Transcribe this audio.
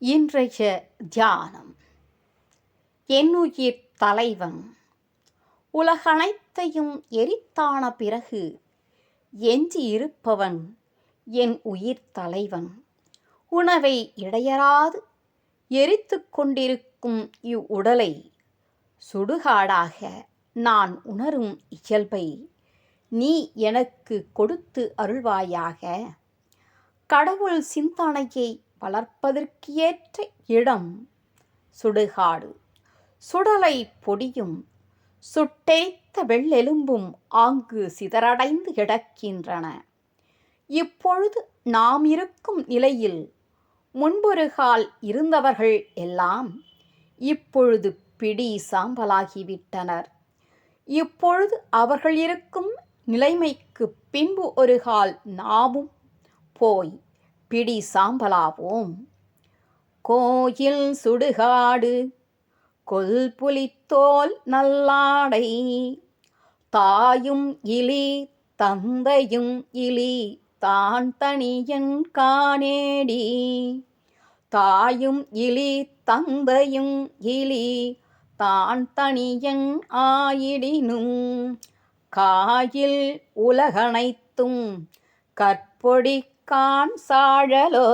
இன்றைய தியானம். என்னுயிர் தலைவன் உலகனைத்தையும் எரித்தான பிறகு எஞ்சி இருப்பவன் என் உயிர் தலைவன். உணவை இடையறாது எரித்து கொண்டிருக்கும் இவ்வுடலை சுடுகாடாக நான் உணரும் இயல்பை நீ எனக்கு கொடுத்து அருள்வாயாக. கடவுள் சிந்தனையை வளர்ப்பதற்கு ஏற்ற இடம் சுடுகாடு. சுடலை பொடியும் சுட்டேத்த வெள்ளெலும்பும் ஆங்கு சிதறடைந்து கிடக்கின்றன. இப்பொழுது நாம் இருக்கும் நிலையில் முன்பொரு கால் இருந்தவர்கள் எல்லாம் இப்பொழுது பிடி சாம்பலாகிவிட்டனர். இப்பொழுது அவர்கள் இருக்கும் நிலைமைக்கு பின்பு ஒரு கால் நாமும் போய் பிடி சாம்பலாவோம். கோயில் சுடுகாடு கொல்புலித்தோல் நல்லாடை, தாயும் இலி தந்தையும் இலி தான் தனியன் காணேடி. தாயும் இலி தந்தையும் இலி தான் தனியன் ஆயிடினும், காயில் உலகனைத்தும் கற்பொடி கான் சாழலோ.